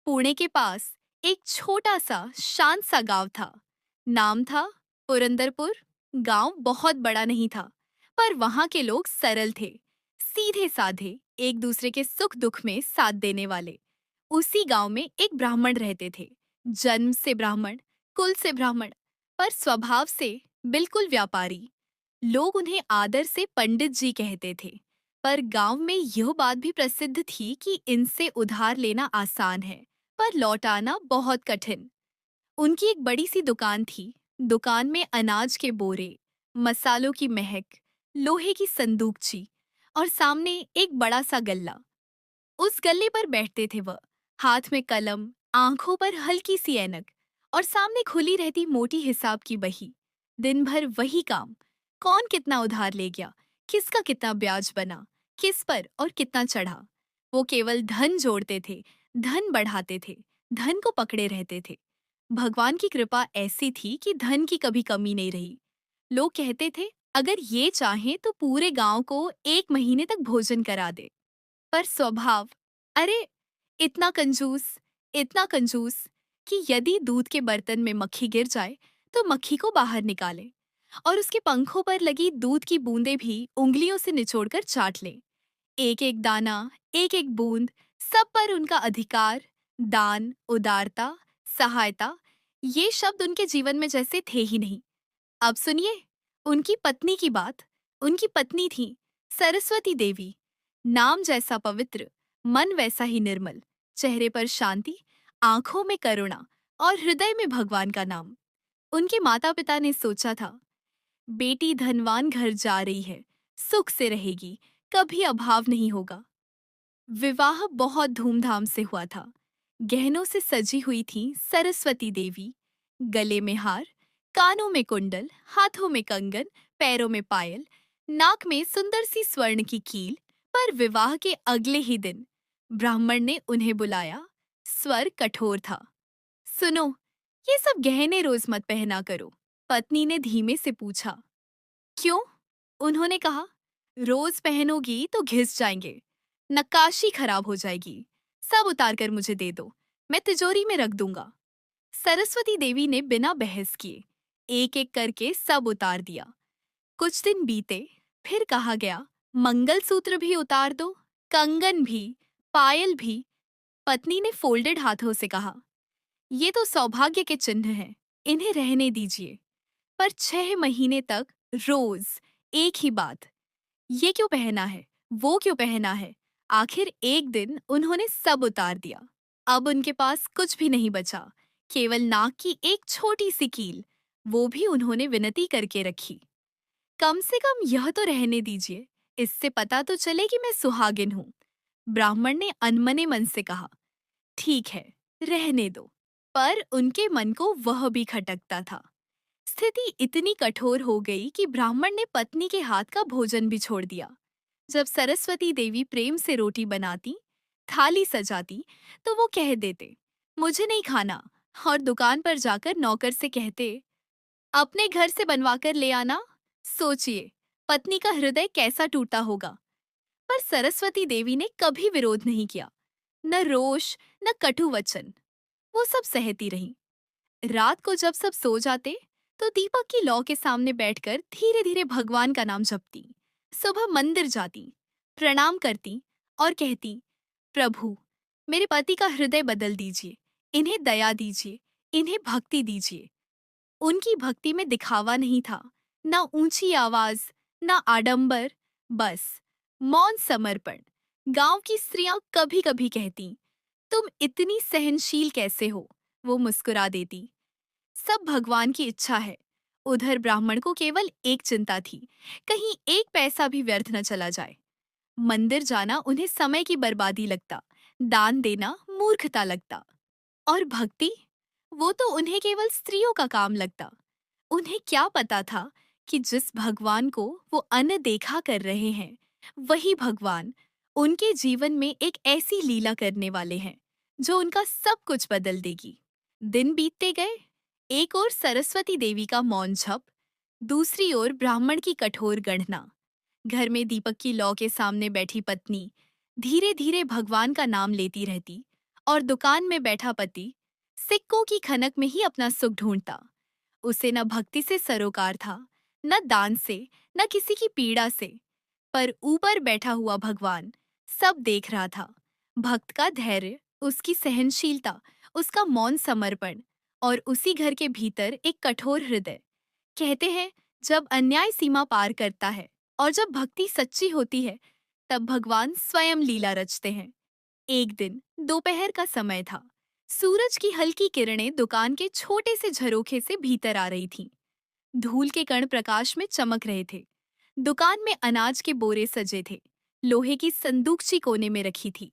पुणे के पास एक छोटा सा शांत सा गांव था। नाम था पुरंदरपुर। गांव बहुत बड़ा नहीं था, पर वहां के लोग सरल थे, सीधे साधे, एक दूसरे के सुख दुख में साथ देने वाले। उसी गांव में एक ब्राह्मण रहते थे। जन्म से ब्राह्मण, कुल से ब्राह्मण, पर स्वभाव से बिल्कुल व्यापारी। लोग उन्हें आदर से पंडित जी कहते थे। पर गांव में यह बात भी प्रसिद्ध थी कि इनसे उधार लेना आसान है, पर लौटाना बहुत कठिन। उनकी एक बड़ी सी दुकान थी। दुकान में अनाज के बोरे, मसालों की महक, लोहे की संदूकची और सामने एक बड़ा सा गल्ला। उस गल्ले पर बैठते थे वह, हाथ में कलम, आंखों पर हल्की सी ऐनक और सामने खुली रहती मोटी हिसाब की बही। दिन भर वही काम। कौन कितना उधार ले गया, किसका कितना ब्याज बना, किस पर और कितना चढ़ा। वो केवल धन जोड़ते थे, धन बढ़ाते थे, धन को पकड़े रहते थे। भगवान की कृपा ऐसी थी कि धन की कभी कमी नहीं रही। लोग कहते थे, अगर ये चाहें तो पूरे गांव को 1 महीने तक भोजन करा दे। पर स्वभाव, अरे, इतना कंजूस कि यदि दूध के बर्तन में मक्खी गिर जाए तो मक्खी को बाहर निकाले और उसके पंखों पर लगी दूध की बूंदें भी उंगलियों से निचोड़कर चाट ले। एक एक दाना, एक एक बूंद, सब पर उनका अधिकार। दान, उदारता, सहायता, ये शब्द उनके जीवन में जैसे थे ही नहीं। अब सुनिए उनकी पत्नी की बात। उनकी पत्नी थी सरस्वती देवी। नाम जैसा पवित्र, मन वैसा ही निर्मल। चेहरे पर शांति, आंखों में करुणा और हृदय में भगवान का नाम। उनके माता पिता ने सोचा था, बेटी धनवान घर जा रही है, सुख से रहेगी, कभी अभाव नहीं होगा। विवाह बहुत धूमधाम से हुआ था। गहनों से सजी हुई थी सरस्वती देवी। गले में हार, कानों में कुंडल, हाथों में कंगन, पैरों में पायल, नाक में सुंदर सी स्वर्ण की कील। पर विवाह के अगले ही दिन ब्राह्मण ने उन्हें बुलाया। स्वर कठोर था। सुनो, ये सब गहने रोज मत पहना करो। पत्नी ने धीमे से पूछा। क्यों? उन्होंने कहा, रोज पहनोगी तो घिस जाएंगे, नक्काशी खराब हो जाएगी। सब उतार कर मुझे दे दो, मैं तिजोरी में रख दूंगा। सरस्वती देवी ने बिना बहस किए एक एक करके सब उतार दिया। कुछ दिन बीते, फिर कहा गया, मंगलसूत्र भी उतार दो, कंगन भी, पायल भी। पत्नी ने फोल्डेड हाथों से कहा, ये तो सौभाग्य के चिन्ह हैं, इन्हें रहने दीजिए। पर 6 महीने तक रोज एक ही बात, ये क्यों पहना है, वो क्यों पहना है। आखिर एक दिन उन्होंने सब उतार दिया। अब उनके पास कुछ भी नहीं बचा, केवल नाक की एक छोटी सी कील। वो भी उन्होंने विनती करके रखी, कम से कम यह तो रहने दीजिए, इससे पता तो चले कि मैं सुहागिन हूँ। ब्राह्मण ने अनमने मन से कहा, ठीक है, रहने दो। पर उनके मन को वह भी खटकता था। स्थिति इतनी कठोर हो गई कि ब्राह्मण ने पत्नी के हाथ का भोजन भी छोड़ दिया। जब सरस्वती देवी प्रेम से रोटी बनाती, थाली सजाती, तो वो कह देते, मुझे नहीं खाना, और दुकान पर जाकर नौकर से कहते, अपने घर से बनवा कर ले आना। सोचिए, पत्नी का हृदय कैसा टूटा होगा। पर सरस्वती देवी ने कभी विरोध नहीं किया, न रोष, न कटु वचन। वो सब सहती रही। रात को जब सब सो जाते, तो दीपक की लौ के सामने बैठकर धीरे धीरे भगवान का नाम जपती। सुबह मंदिर जाती, प्रणाम करती और कहती, प्रभु, मेरे पति का हृदय बदल दीजिए, इन्हें दया दीजिए, इन्हें भक्ति दीजिए। उनकी भक्ति में दिखावा नहीं था, न ऊंची आवाज, न आडंबर, बस मौन समर्पण। गांव की स्त्रियां कभी कभी कहती, तुम इतनी सहनशील कैसे हो। वो मुस्कुरा देती, सब भगवान की इच्छा है। उधर ब्राह्मण को केवल एक चिंता थी, कहीं एक पैसा भी व्यर्थ न चला जाए। मंदिर जाना उन्हें समय की बर्बादी लगता, दान देना मूर्खता लगता। और भक्ति, वो तो उन्हें केवल स्त्रियों का काम लगता। उन्हें क्या पता था कि जिस भगवान को वो अनदेखा कर रहे हैं, वही भगवान उनके जीवन में एक ऐसी लीला करने वाले हैं जो उनका सब कुछ बदल देगी। दिन बीतते गए। एक ओर सरस्वती देवी का मौन जप, दूसरी ओर ब्राह्मण की कठोर गणना। घर में दीपक की लौ के सामने बैठी पत्नी धीरे धीरे भगवान का नाम लेती रहती और दुकान में बैठा पति सिक्कों की खनक में ही अपना सुख ढूंढता। उसे न भक्ति से सरोकार था, न दान से, न किसी की पीड़ा से। पर ऊपर बैठा हुआ भगवान सब देख रहा था। भक्त का धैर्य, उसकी सहनशीलता, उसका मौन समर्पण और उसी घर के भीतर एक कठोर हृदय। कहते हैं, जब अन्याय सीमा पार करता है और जब भक्ति सच्ची होती है, तब भगवान स्वयं लीला रचते हैं। एक दिन दोपहर का समय था। सूरज की हल्की किरणें दुकान के छोटे से झरोखे से भीतर आ रही थीं। धूल के कण प्रकाश में चमक रहे थे। दुकान में अनाज के बोरे सजे थे। लोहे की संदूकची कोने में रखी थी।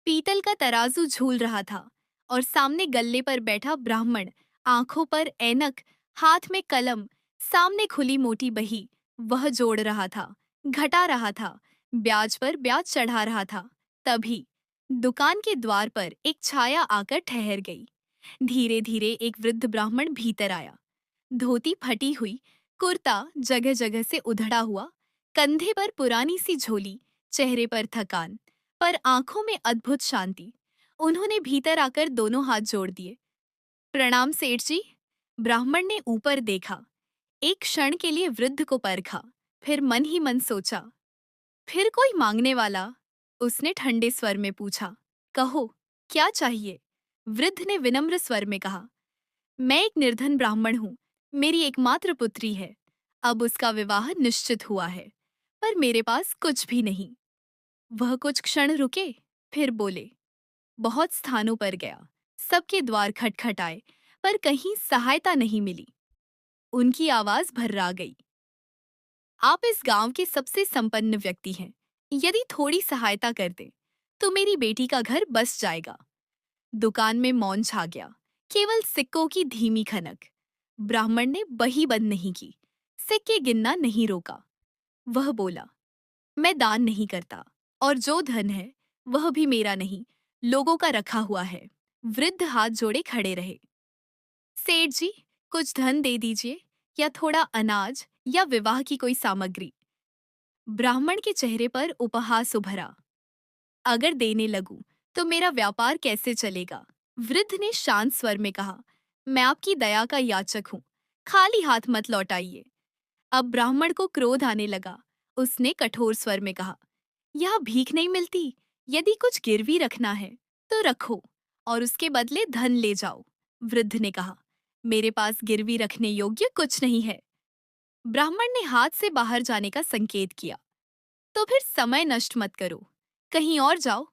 पीतल का तराजू झूल रहा था और सामने गल्ले पर बैठा ब्राह्मण, आंखों पर ऐनक, हाथ में कलम, सामने खुली मोटी बही, वह जोड़ रहा था, घटा रहा था, ब्याज पर ब्याज चढ़ा रहा था। तभी दुकान के द्वार पर एक छाया आकर ठहर गई। धीरे धीरे एक वृद्ध ब्राह्मण भीतर आया। धोती फटी हुई, कुर्ता जगह जगह से उधड़ा हुआ, कंधे पर पुरानी सी झोली, चेहरे पर थकान, पर आंखों में अद्भुत शांति। उन्होंने भीतर आकर दोनों हाथ जोड़ दिए। प्रणाम सेठ जी। ब्राह्मण ने ऊपर देखा, एक क्षण के लिए वृद्ध को परखा, फिर मन ही मन सोचा, फिर कोई मांगने वाला? उसने ठंडे स्वर में पूछा। कहो, क्या चाहिए? वृद्ध ने विनम्र स्वर में कहा। मैं एक निर्धन ब्राह्मण हूँ। मेरी एकमात्र पुत्री है। अब उसका विवाह निश्चित हुआ है, पर मेरे पास कुछ भी नहीं। वह कुछ क्षण रुके, फिर बोले। बहुत स्थानों पर गया, सबके द्वार खटखटाए, पर कहीं सहायता नहीं मिली। उनकी आवाज भर्रा गई। आप इस गांव के सबसे संपन्न व्यक्ति हैं। यदि थोड़ी सहायता कर दें, तो मेरी बेटी का घर बस जाएगा। दुकान में मौन छा गया, केवल सिक्कों की धीमी खनक। ब्राह्मण ने बही बंद नहीं की, सिक्के गिनना नहीं रोका। वह बोला, मैं दान नहीं करता, और जो धन है वह भी मेरा नहीं, लोगों का रखा हुआ है। वृद्ध हाथ जोड़े खड़े रहे। सेठ जी, कुछ धन दे दीजिए, या थोड़ा अनाज, या विवाह की कोई सामग्री। ब्राह्मण के चेहरे पर उपहास उभरा। अगर देने लगूं तो मेरा व्यापार कैसे चलेगा? वृद्ध ने शांत स्वर में कहा, मैं आपकी दया का याचक हूँ, खाली हाथ मत लौटाइए। अब ब्राह्मण को क्रोध आने लगा। उसने कठोर स्वर में कहा, यह भीख नहीं मिलती। यदि कुछ गिरवी रखना है तो रखो, और उसके बदले धन ले जाओ। वृद्ध ने कहा, मेरे पास गिरवी रखने योग्य कुछ नहीं है। ब्राह्मण ने हाथ से बाहर जाने का संकेत किया। तो फिर समय नष्ट मत करो, कहीं और जाओ।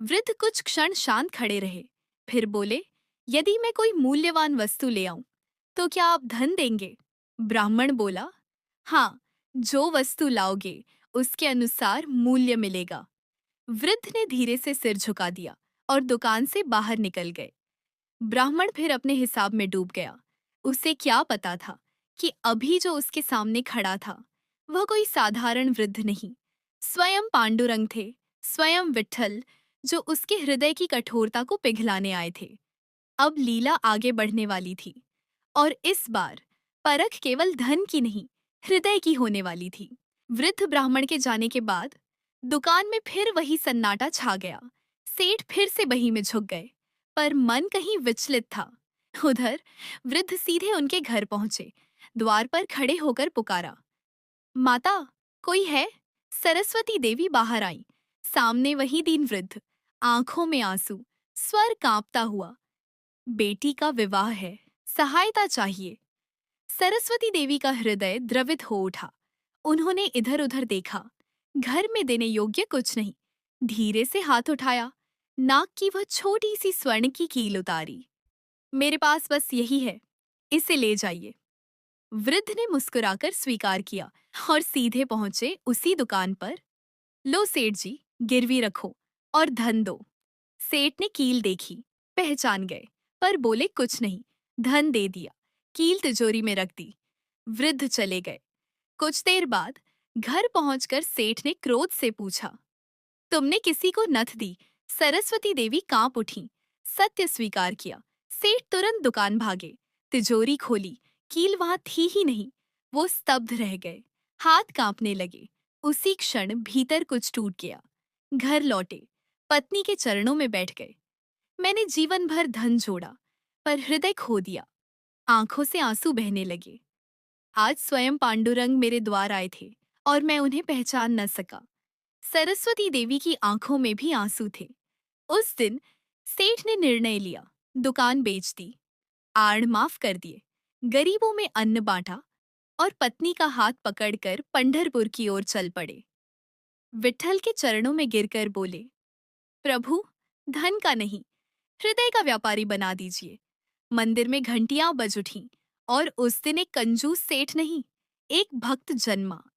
वृद्ध कुछ क्षण शांत खड़े रहे, फिर बोले, यदि मैं कोई मूल्यवान वस्तु ले आऊं, तो क्या आप धन देंगे? ब्राह्मण बोला, हाँ, जो वस्तु लाओगे उसके अनुसार मूल्य मिलेगा। वृद्ध ने धीरे से सिर झुका दिया और दुकान से बाहर निकल गए। ब्राह्मण फिर अपने हिसाब में डूब गया। उसे क्या पता था कि अभी जो उसके सामने खड़ा था, वह कोई साधारण वृद्ध नहीं, स्वयं पांडुरंग थे, स्वयं विट्ठल, जो उसके हृदय की कठोरता को पिघलाने आए थे। अब लीला आगे बढ़ने वाली थी, और इस बार परख केवल धन की नहीं, हृदय की होने वाली थी। वृद्ध ब्राह्मण के जाने के बाद दुकान में फिर वही सन्नाटा छा गया। सेठ फिर से बही में झुक गए, पर मन कहीं विचलित था। उधर वृद्ध सीधे उनके घर पहुंचे। द्वार पर खड़े होकर पुकारा, माता, कोई है? सरस्वती देवी बाहर आई। सामने वही दीन वृद्ध, आंखों में आंसू, स्वर कांपता हुआ। बेटी का विवाह है, सहायता चाहिए। सरस्वती देवी का हृदय द्रवित हो उठा। उन्होंने इधर उधर देखा, घर में देने योग्य कुछ नहीं। धीरे से हाथ उठाया, नाक की वह छोटी सी स्वर्ण की कील उतारी। मेरे पास बस यही है, इसे ले जाइए। वृद्ध ने मुस्कुराकर स्वीकार किया और सीधे पहुंचे उसी दुकान पर। लो सेठ जी, गिरवी रखो और धन दो। सेठ ने कील देखी, पहचान गए, पर बोले कुछ नहीं। धन दे दिया, कील तिजोरी में रख दी। वृद्ध चले गए। कुछ देर बाद घर पहुंचकर सेठ ने क्रोध से पूछा, तुमने किसी को नथ दी? सरस्वती देवी कांप उठी। सत्य स्वीकार किया। सेठ तुरंत दुकान भागे, तिजोरी खोली, कील वहां थी ही नहीं। वो स्तब्ध रह गए, हाथ कांपने लगे। उसी क्षण भीतर कुछ टूट गया। घर लौटे, पत्नी के चरणों में बैठ गए। मैंने जीवन भर धन जोड़ा, पर हृदय खो दिया। आंखों से आंसू बहने लगे। आज स्वयं पांडुरंग मेरे द्वार आए थे और मैं उन्हें पहचान न सका। सरस्वती देवी की आंखों में भी आंसू थे। उस दिन सेठ ने निर्णय लिया, दुकान बेच दी, आड़ माफ कर दिए, गरीबों में अन्न बांटा और पत्नी का हाथ पकड़कर पंढरपुर की ओर चल पड़े। विट्ठल के चरणों में गिरकर बोले, प्रभु, धन का नहीं, हृदय का व्यापारी बना दीजिए। मंदिर में घंटियां बज उठीं और उस दिन एक कंजूस सेठ नहीं, एक भक्त जन्मा।